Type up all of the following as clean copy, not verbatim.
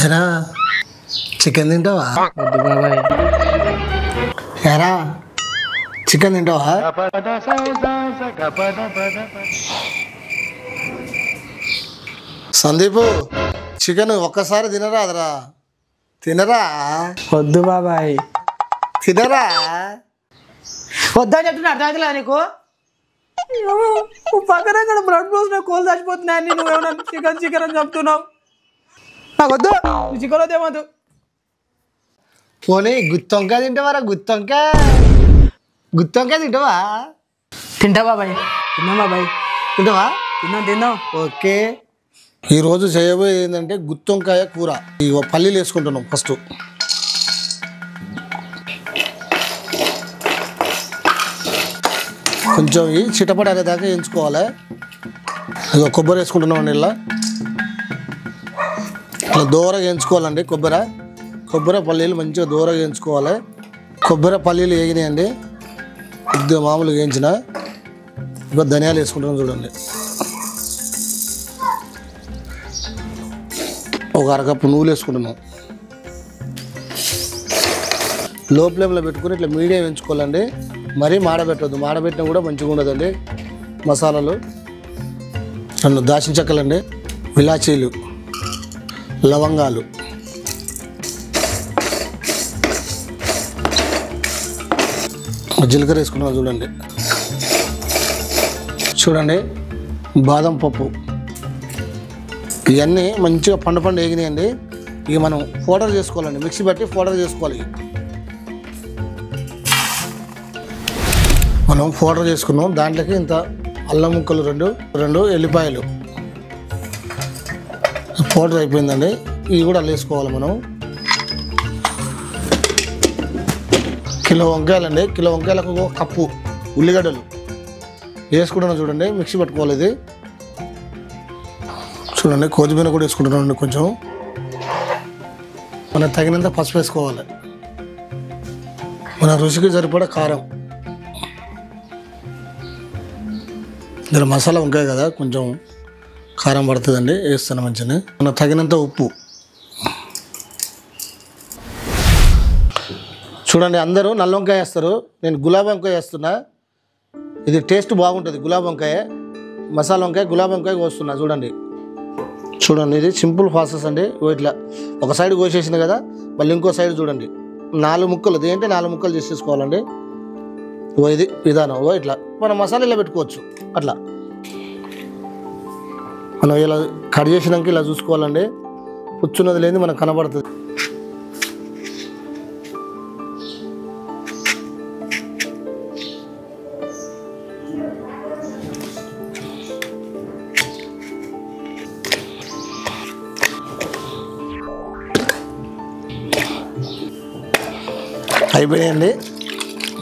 ఏరా చికెన్ తింటావా? వద్దు బాబాయ్. ఏరా చికెన్ తింటావా? సందీపు చికెన్ ఒక్కసారి తినరా అదరా, తినరా, వద్దు బాబాయ్. తినరా. వద్దని చెప్తున్నా అర్థమవుతుందా నీకు? పక్కన ఇక్కడ బ్లడ్ పోసిన కోళ్ళు చచ్చిపోతున్నాయని నువ్వేమన్నా చికెన్ చికెన్ అని చెప్తున్నావు. నాకు వద్దు, చికెన్ వద్దు, ఏమొద్దు. పోనీ గుత్తొంకాయ తింటావారా? గుత్తొంకాయ తింటావా? తింటా బాబాయ్. తిన్నాం బాబాయ్. తింటావా? తిన్నాం. ఓకే. ఈరోజు చేయబోయేది ఏంటంటే గుత్తొంకాయ కూర. ఇగో పల్లీలు వేసుకుంటున్నాం. ఫస్ట్ కొంచెం ఈ చిటపట అనేదాకా వేయించుకోవాలి. ఇక కొబ్బరి వేసుకుంటున్నామండి. ఇలా దూరగా వేయించుకోవాలండి. కొబ్బరి పల్లీలు మంచిగా దూరగా వేయించుకోవాలి. కొబ్బరి పల్లీలు వేగినాయండి, కొద్దిగా మామూలుగా వేయించిన. ఇక ధనియాలు వేసుకుంటున్నాం చూడండి. ఒక అరకప్పు నువ్వులు వేసుకుంటున్నాం. లో ఫ్లేమ్లో పెట్టుకుని ఇట్లా మీడియం వేయించుకోవాలండి. మరీ మాడబెట్టద్దు, మాడబెట్టినా కూడా మంచిగా ఉండదండి. మసాలాలు 2 దాల్చిన చెక్కలండి, ఇలాచీలు, లవంగాలు, జీలకర్ర వేసుకున్నాం చూడండి, బాదం పప్పు. ఇవన్నీ మంచిగా పండు వేగినాయండి. ఇక మనం పౌడర్ చేసుకోవాలండి, మిక్సీ పట్టి పౌడర్ చేసుకోవాలి. మనం పౌడర్ చేసుకున్నాం. దాంట్లోకి ఇంత అల్లం ముక్కలు 2 ఎల్లిపాయలు పౌడర్ అయిపోయిందండి. ఇవి కూడా వేసుకోవాలి మనం. కిలో వంకాయలండి, కిలో వంకాయలకు 1 కప్పు ఉల్లిగడ్డలు వేసుకుంటున్నాం చూడండి. మిక్సీ పట్టుకోవాలి. ఇది చూడండి, కొత్తిమీర కూడా వేసుకుంటున్నామండి. కొంచెం మనకు తగినంత పసుపు వేసుకోవాలి. మన రుచికి సరిపడా కారం. ఇందులో మసాలా వంకాయ కదా, కొంచెం కారం పడుతుందండి, వేస్తాను మంచిగా. మనకు తగినంత ఉప్పు. చూడండి, అందరూ నల్ల వంకాయ వేస్తారు, నేను గులాబీ వంకాయ వేస్తున్నా. ఇది టేస్ట్ బాగుంటుంది. గులాబీ వంకాయ, మసాలా వంకాయ, గులాబీ వంకాయ కోస్తున్నా. చూడండి, ఇది సింపుల్ ప్రాసెస్ అండి. ఇట్లా ఒక సైడ్ కోసేసిన కదా, మళ్ళీ ఇంకో సైడ్ చూడండి 4 ముక్కలు. ఇదేంటి 4 ముక్కలు చేసేసుకోవాలండి. ఇది విధానం. ఇట్లా మనం మసాలా ఇలా పెట్టుకోవచ్చు. అట్లా మనం ఇలా కట్ చేసినాక ఇలా చూసుకోవాలండి. పుచ్చున్నది లేని మనకు కనబడుతుంది. అయిపోయాయండి.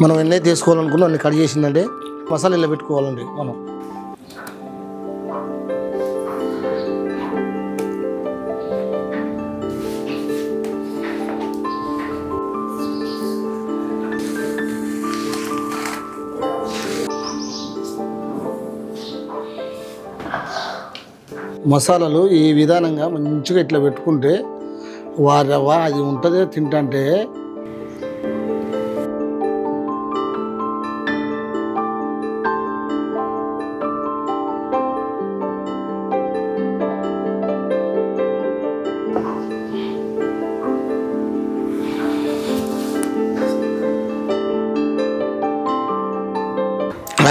మనం ఎన్నైతే తీసుకోవాలనుకున్నాం అన్ని కట్ చేసిందండి. మసాలా ఇలా పెట్టుకోవాలండి. మనం మసాలాలు ఈ విధానంగా మంచిగా ఇట్లా పెట్టుకుంటే వారవా అది ఉంటుంది తింటే.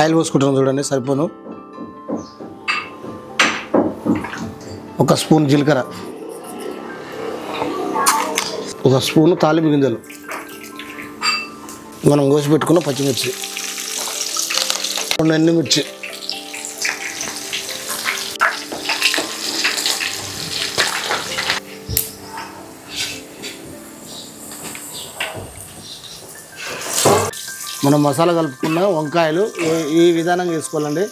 ఆయిల్ పోసుకుంటున్నాం చూడండి, సరిపోను. 1 స్పూన్ జీలకర్ర, 1 స్పూను తాలింపు గింజలు, మనం కోసి పెట్టుకున్న పచ్చిమిర్చి, 2 ఎండుమిర్చి, మనం మసాలా కలుపుకున్న వంకాయలు ఈ విధానంగా వేసుకోవాలండి.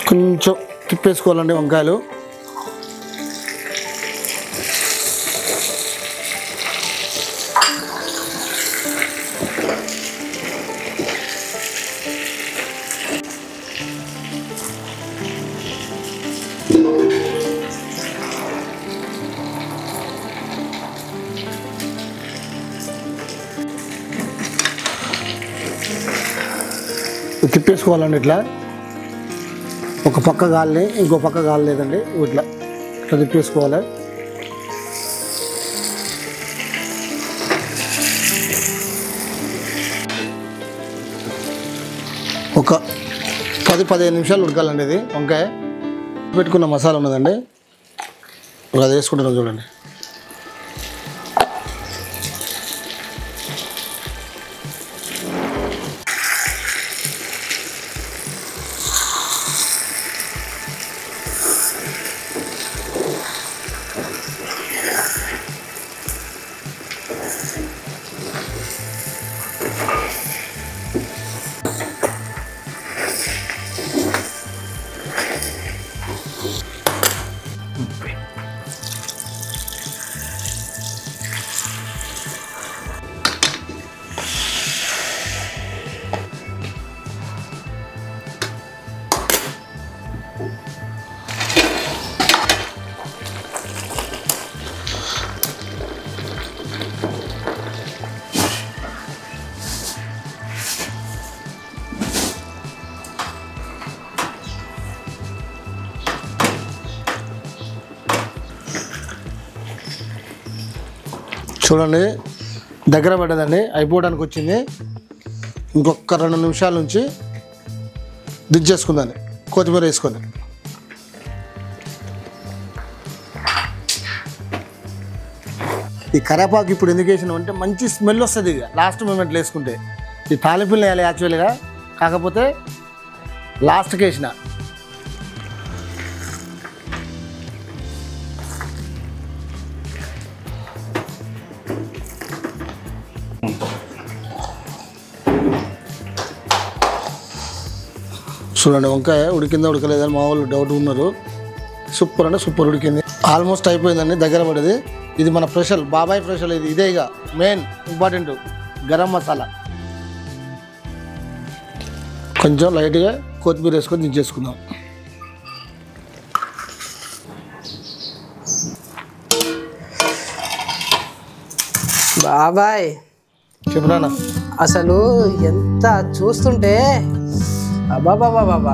కొంచెం తిప్పేసుకోవాలండి వంకాయలు. తిప్పేసుకోవాలండి ఇట్లా. ఒక పక్క గాలిని ఇంకో పక్క గాలి లేదండి, ఇట్లా ఇట్లా తిప్పేసుకోవాలి. ఒక 10-15 నిమిషాలు ఉడకాలండి. ఇది వంకాయ పెట్టుకున్న మసాలా ఉన్నదండి, అది వేసుకుంటున్నాం చూడండి. చూడండి దగ్గర పడ్డదండి, అయిపోవడానికి వచ్చింది. ఇంకొక 2 నిమిషాల నుంచి దించేసుకుందండి, కొత్తిమీర వేసుకొని. ఈ కరేపాకు ఇప్పుడు ఎందుకు వేసినాం అంటే మంచి స్మెల్ వస్తుంది. ఇక లాస్ట్ మూమెంట్లో వేసుకుంటే ఈ తాలింపులు వేయాలి యాక్చువల్గా, కాకపోతే లాస్ట్కి వేసిన. చూడండి వంకాయ ఉడికిందా ఉడకలేదని మా వాళ్ళు డౌట్ ఉన్నారు. సూపర్ అంటే సూపర్ ఉడికింది, ఆల్మోస్ట్ అయిపోయిందండి, దగ్గర పడేది. ఇది మన స్పెషల్ బాబాయ్ స్పెషల్, ఇది ఇదే ఇక మెయిన్ ఇంపార్టెంట్ గరం మసాలా. కొంచెం లైట్గా కొత్తిమీర వేసుకొని దించేసుకుందాం. బాబాయ్ చెప్పనా అసలు ఎంత చూస్తుంటే బాబా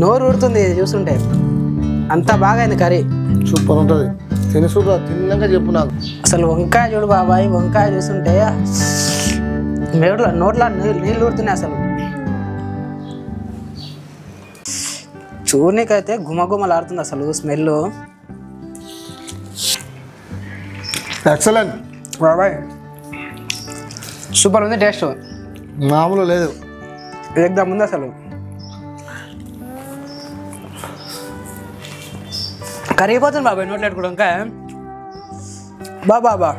నోరు ఊరుతుంది చూస్తుంటే, అంత బాగైంది కర్రీ. సూపర్ ఉంటుంది, తిని సూపర్ తిన్నాక చెప్పు నాకు. అసలు వంకాయ చూడు బాబాయ్, వంకాయ చూస్తుంటే నోట్లో నీళ్ళు ఊరుతున్నాయి. అసలు చూడనీకైతే గుమగుమలాడుతుంది అసలు స్మెల్. ఎక్సలెంట్ బాబాయ్, సూపర్ ఉంది, టేస్ట్ మామూలు లేదు, ఏకదమ్ ఉంది అసలు. కరిగిపోతుంది బాబాయ్ నోట్లో పెట్టుకోవడం వంకాయ. బాబా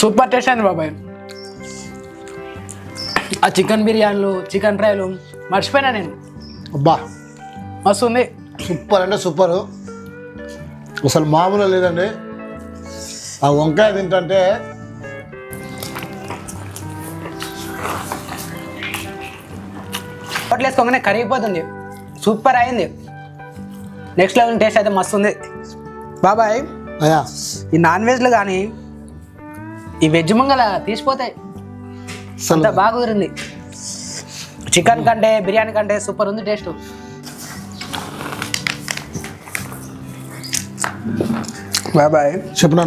సూపర్ టేస్ట్ అయింది బాబాయ్. ఆ చికెన్ బిర్యానీలు, చికెన్ ఫ్రైలు మర్చిపోయినా నేను. అబ్బా మస్తు ఉంది, సూపర్ అంటే సూపర్, అసలు మామూలు లేదండి. ఆ వంకాయ తింటే హోటల్ వేసుకోగానే కరిగిపోతుంది, సూపర్ అయింది. నెక్స్ట్ లెవెల్ టేస్ట్ అయితే మస్తు ఉంది బాబాయ్. అయ్యా ఈ నాన్ వెజ్లు కానీ ఈ వెజ్ మంగళ తీసిపోతాయి, అంత బాగా కుదిరింది. చికెన్ కంటే బిర్యానీ కంటే సూపర్ ఉంది టేస్ట్. బాబాయ్ చెప్పనా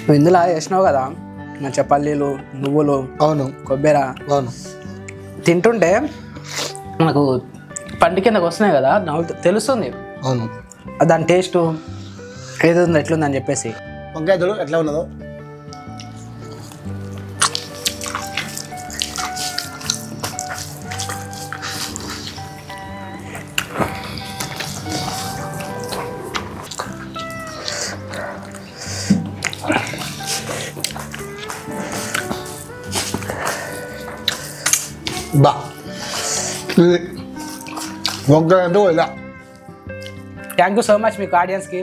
నువ్వు ఇందులో వేసినావు కదా మంచిగా పల్లీలు, నువ్వులు, అవును కొబ్బరి, అవును, తింటుంటే మనకు పంటి కిందకు వస్తున్నాయి కదా, నాకు తెలుస్తుంది అవును దాని టేస్ట్ ఏది ఉందో ఎట్లుందని చెప్పేసి. వంకాయ చూడు ఎట్లా ఉన్నదో. బా ఇది వంకాయ అంటే ఇలా. థ్యాంక్ యూ సో మచ్ మీకు ఆడియన్స్కి.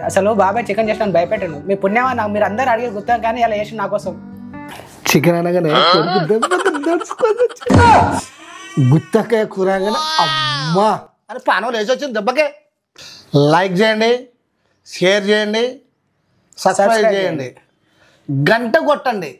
అసలు బాబాయ్ చికెన్ చేసిన భయపెట్టాను, మీ పుణ్యమా నాకు మీరు అందరూ అడిగి గుర్తాం కానీ అలా చేసి నా కోసం. చికెన్ అనగానే గుత్తకాయ కూర అనగానే అమ్మా అని పానం లేచి వచ్చింది దెబ్బకే. లైక్ చేయండి, షేర్ చేయండి, సబ్స్క్రైబ్ చేయండి, గంట కొట్టండి.